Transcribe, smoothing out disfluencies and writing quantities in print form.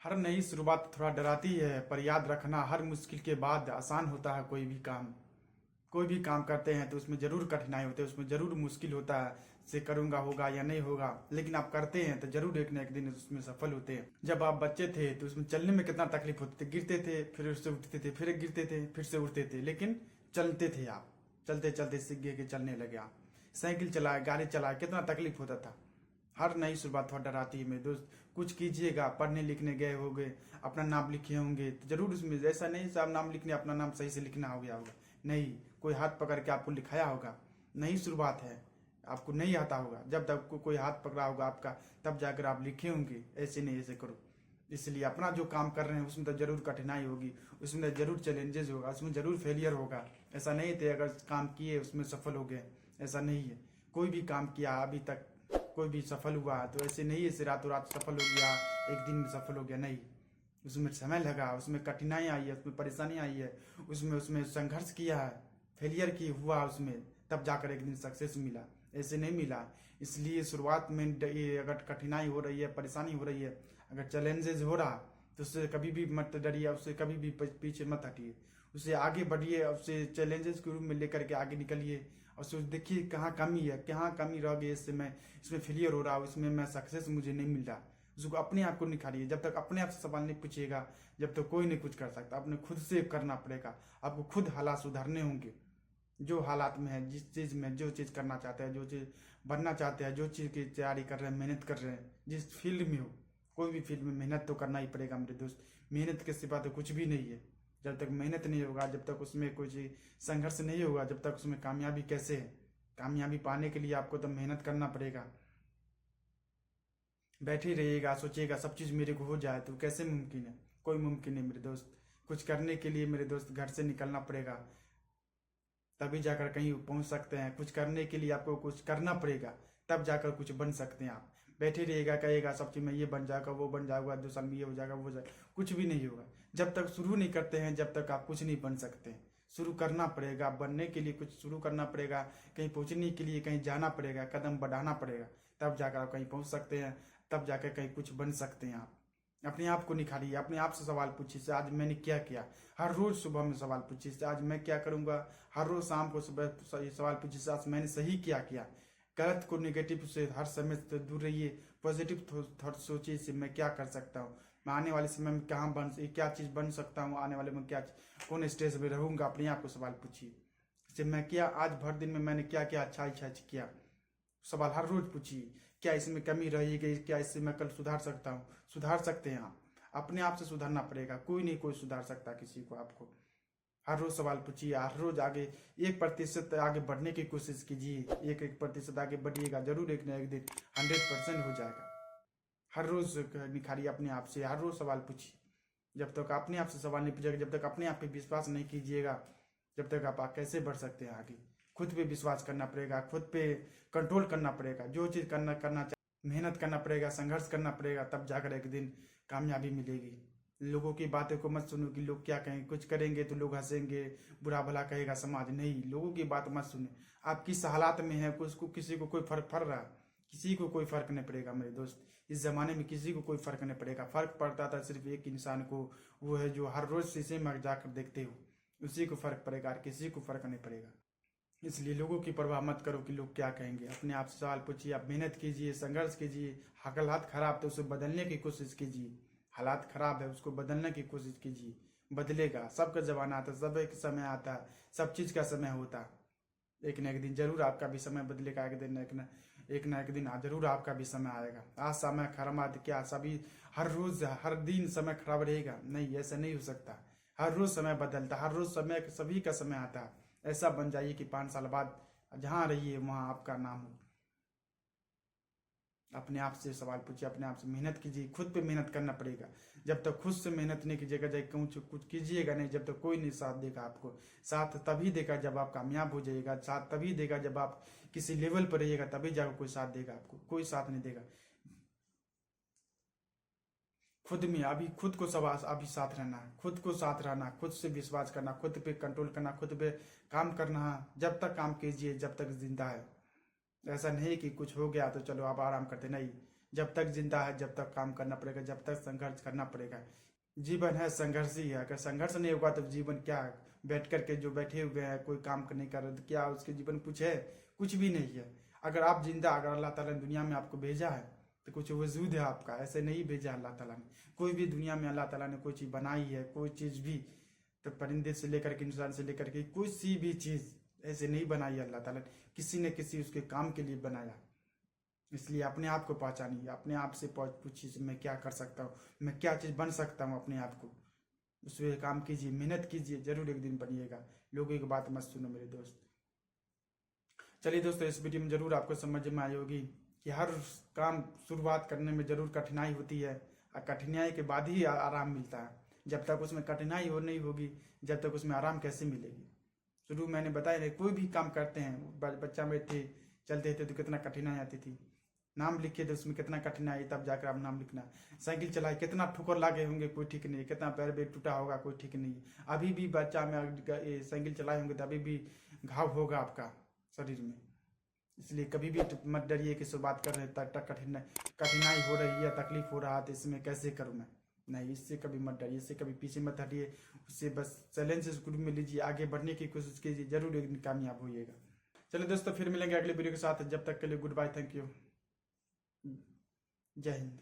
हर नई शुरुआत थोड़ा डराती है, पर याद रखना हर मुश्किल के बाद आसान होता है कोई भी काम। कोई भी काम करते हैं तो उसमें ज़रूर कठिनाई होती है, उसमें ज़रूर मुश्किल होता है, से करूँगा होगा या नहीं होगा, लेकिन आप करते हैं तो ज़रूर एक ना एक दिन उसमें सफल होते हैं। जब आप बच्चे थे तो उसमें चलने में कितना तकलीफ होती थी, गिरते थे फिर उससे उठते थे, फिर गिरते थे फिर से उठते थे, लेकिन चलते थे आप। चलते चलते सीख गए कि चलने लगे आप। साइकिल चलाए, गाड़ी चलाए, कितना तकलीफ होता था। हर नई शुरुआत थोड़ा डराती है मेरे दोस्त। कुछ कीजिएगा, पढ़ने लिखने गए होंगे, अपना नाम लिखे होंगे तो जरूर उसमें ऐसा नहीं साहब नाम लिखने अपना नाम सही से लिखना हो गया होगा, नहीं। कोई हाथ पकड़ के आपको लिखाया होगा। नई शुरुआत है, आपको नहीं आता होगा, जब तक कोई हाथ पकड़ा होगा आपका तब जाकर आप लिखे होंगे ऐसे नहीं ऐसे करो। इसलिए अपना जो काम कर रहे हैं उसमें तो जरूर कठिनाई होगी, उसमें तो जरूर चैलेंजेस होगा, उसमें जरूर फेलियर होगा। ऐसा नहीं थे अगर काम किए उसमें सफल हो गए, ऐसा नहीं है। कोई भी काम किया अभी तक कोई भी सफल हुआ तो ऐसे नहीं है रातों रात सफल हो गया, एक दिन में सफल हो गया, नहीं। उसमें समय लगा, उसमें कठिनाई आई है, उसमें परेशानी आई है, उसमें उसमें संघर्ष किया है, फेलियर की हुआ उसमें, तब जाकर एक दिन सक्सेस मिला, ऐसे नहीं मिला। इसलिए शुरुआत में ये अगर कठिनाई हो रही है, परेशानी हो रही है, अगर चैलेंजेस हो रहा तो उससे कभी भी मत डरिए, उससे कभी भी पीछे मत हटिए, उससे आगे बढ़िए, उससे चैलेंजेस के रूप में लेकर के आगे निकलिए। और सोच देखिए कहाँ कमी है, कहाँ कमी रह गई, इससे मैं इसमें फेलियर हो रहा हूँ, इसमें मैं सक्सेस मुझे नहीं मिल रहा। उसको अपने आप को निखारिए। जब तक अपने आप से सवाल नहीं पूछिएगा, जब तक कोई नहीं कुछ कर सकता। अपने खुद से करना पड़ेगा, आपको खुद हालात सुधारने होंगे। जो हालात में है, जिस चीज़ में जो चीज़ करना चाहते हैं, जो चीज़ बनना चाहते हैं, जो चीज़ की तैयारी कर रहे हैं, मेहनत कर रहे हैं, जिस फील्ड में हो, कोई भी फील्ड में मेहनत तो करना ही पड़ेगा मेरे दोस्त। मेहनत के सिवा तो कुछ भी नहीं है। जब तक मेहनत नहीं होगा, जब तक उसमें कोई संघर्ष नहीं होगा, जब तक उसमें कामयाबी कैसे है। कामयाबी पाने के लिए आपको तो मेहनत करना पड़ेगा। बैठे रहिएगा, सोचिएगा सब चीज़ मेरे को हो जाए तो कैसे मुमकिन है, कोई मुमकिन नहीं मेरे दोस्त। कुछ करने के लिए मेरे दोस्त घर से निकलना पड़ेगा, तभी जाकर कहीं पहुंच सकते हैं। कुछ करने के लिए आपको कुछ करना पड़ेगा, तब जाकर कुछ बन सकते हैं आप। बैठे रहिएगा, कहिएगा सब चीज़ में ये बन जाएगा, वो बन जाएगा, 2 साल में ये हो जाएगा, वो हो जाएगा, कुछ भी नहीं होगा। जब तक शुरू नहीं करते हैं जब तक आप कुछ नहीं बन सकते। शुरू करना पड़ेगा, बनने के लिए कुछ शुरू करना पड़ेगा, कहीं पहुंचने के लिए कहीं जाना पड़ेगा, कदम बढ़ाना पड़ेगा, तब जाकर आप कहीं पहुंच सकते हैं, तब जाकर कहीं कुछ बन सकते हैं आप। अपने आप को निखारिए, अपने आप से सवाल पूछिए से आज मैंने क्या किया। हर रोज सुबह में सवाल पूछिए से आज मैं क्या करूंगा। हर रोज शाम को सुबह सवाल पूछिए से आज मैंने सही क्या किया। गलत को नेगेटिव से हर समय से दूर रहिए, पॉजिटिव थॉट सोचिए से मैं क्या कर सकता हूँ, मैं आने वाले समय में कहाँ क्या चीज़ बन सकता हूँ, आने वाले में क्या कौन स्टेज में रहूंगा। अपने आप को सवाल पूछिए से मैं क्या आज भर दिन में मैंने क्या क्या अच्छा अच्छा किया। सवाल हर रोज पूछिए, क्या इसमें कमी रही गई, क्या इससे मैं कल सुधार सकता हूँ। सुधार सकते हैं आप, अपने आप से सुधारना पड़ेगा, कोई नहीं कोई सुधार सकता किसी को। आपको हर रोज सवाल पूछिए, हर रोज आगे 1% आगे बढ़ने की कोशिश कीजिए। 1% आगे बढ़िएगा, जरूर एक ना एक दिन 100% हो जाएगा। हर रोज निखारिए अपने आप से, हर रोज सवाल पूछिए। जब तक अपने आप से सवाल नहीं पूछिएगा, जब तक अपने आप पे विश्वास नहीं कीजिएगा, जब तक आप कैसे बढ़ सकते हैं आगे। खुद पे विश्वास करना पड़ेगा, खुद पे कंट्रोल करना पड़ेगा, जो चीज़ करना चाहिए मेहनत करना पड़ेगा, संघर्ष करना पड़ेगा, तब जाकर एक दिन कामयाबी मिलेगी। लोगों की बातों को मत सुनो कि लोग क्या कहेंगे, कुछ करेंगे तो लोग हंसेंगे, बुरा भला कहेगा समाज, नहीं। लोगों की बात मत सुने। आप किस हालात में है, उसको किसी को कोई फर्क पड़ रहा है, किसी को कोई फर्क नहीं पड़ेगा मेरे दोस्त। इस जमाने में किसी को कोई फर्क नहीं पड़ेगा। फर्क पड़ता था सिर्फ एक इंसान को, वो है जो हर रोज शीशे में जाकर देखते हो, उसी को फर्क पड़ेगा और किसी को फर्क नहीं पड़ेगा। इसलिए लोगों की परवाह मत करो कि लोग क्या कहेंगे। अपने आप से सवाल पूछिए, आप मेहनत कीजिए, संघर्ष कीजिए। हालात खराब तो उसे बदलने की कोशिश कीजिए। हालात खराब है उसको बदलने की कोशिश कीजिए, बदलेगा। सबका जमाना आता है, सब एक समय आता है, सब चीज़ का समय होता है। एक ना एक दिन जरूर आपका भी समय बदलेगा, एक ना एक दिन जरूर आपका भी समय आएगा। आज समय खराब क्या सभी हर रोज हर दिन समय खराब रहेगा, नहीं, ऐसा नहीं हो सकता। हर रोज समय बदलता, हर रोज समय सभी का समय आता है। ऐसा बन जाइए कि 5 साल बाद जहाँ रहिए वहाँ आपका नाम हो। अपने आप से सवाल पूछिए, अपने आप से मेहनत कीजिए, खुद पे मेहनत करना पड़ेगा। जब तक खुद से मेहनत नहीं कीजिएगा, जब कुछ कीजिएगा नहीं, जब तक कोई नहीं साथ देगा आपको। साथ तभी देगा जब आप कामयाब हो जाइएगा, साथ तभी देगा जब आप किसी लेवल पर रहिएगा, तभी जाकर कोई साथ देगा आपको, कोई साथ नहीं देगा। खुद में अभी खुद को सब अभी साथ रहना, खुद को साथ रहना, खुद से विश्वास करना, खुद पे कंट्रोल करना, खुद पे काम करना। जब तक काम कीजिए जब तक जिंदा है। ऐसा नहीं कि कुछ हो गया तो चलो आप आराम करते, नहीं। जब तक जिंदा है जब तक काम करना पड़ेगा, जब तक संघर्ष करना पड़ेगा। जीवन है संघर्ष ही है, अगर संघर्ष नहीं होगा तो जीवन क्या है? बैठ करके जो बैठे हुए हैं कोई काम नहीं कर रहे तो क्या उसके जीवन कुछ है? कुछ भी नहीं है। अगर आप जिंदा, अगर अल्लाह ताला ने दुनिया में आपको भेजा है तो कुछ वजूद है आपका, ऐसे नहीं भेजा अल्लाह ताला ने। कोई भी दुनिया में अल्लाह ताला ने कोई चीज़ बनाई है, कोई चीज़ भी, तो परिंदे से लेकर के इंसान से लेकर के कोई सी भी चीज़ ऐसे नहीं बनाई है अल्लाह ताला ने, किसी न किसी उसके काम के लिए बनाया। इसलिए अपने आप को पहचानिए, अपने आप से पूछिए मैं क्या कर सकता हूँ, मैं क्या चीज़ बन सकता हूँ अपने आप को। उसमें काम कीजिए, मेहनत कीजिए, जरूर एक दिन बनिएगा। लोगों की बात मत सुनो मेरे दोस्त। चलिए दोस्तों, इस वीडियो में जरूर आपको समझ में आई होगी कि हर काम शुरुआत करने में जरूर कठिनाई होती है, और कठिनाई के बाद ही आराम मिलता है। जब तक उसमें कठिनाई हो नहीं होगी, जब तक उसमें आराम कैसे मिलेगी? शुरू मैंने बताया नहीं, कोई भी काम करते हैं, बच्चा में थे चलते थे तो कितना कठिनाई आती थी, नाम लिखे तो उसमें कितना कठिनाई, तब जाकर आप नाम लिखना। साइकिल चलाए कितना ठोकर लागे होंगे कोई ठीक नहीं, कितना पैर बेर टूटा होगा कोई ठीक नहीं। अभी भी बच्चा में साइकिल चलाए होंगे तो अभी भी घाव होगा आपका शरीर में। इसलिए कभी भी मत डरिए कि शुरुआत कर रहे तक कठिनाई हो रही है, तकलीफ हो रहा है तो इसमें कैसे करूँ मैं, नहीं, इससे कभी मत डरिए, इससे कभी पीछे मत हटिए। उससे बस चैलेंज से ग्रुप में लीजिए, आगे बढ़ने की कोशिश कीजिए, जरूर एक दिन कामयाब होइएगा। चलिए दोस्तों, फिर मिलेंगे अगले वीडियो के साथ। जब तक के लिए गुड बाय, थैंक यू, जय हिंद।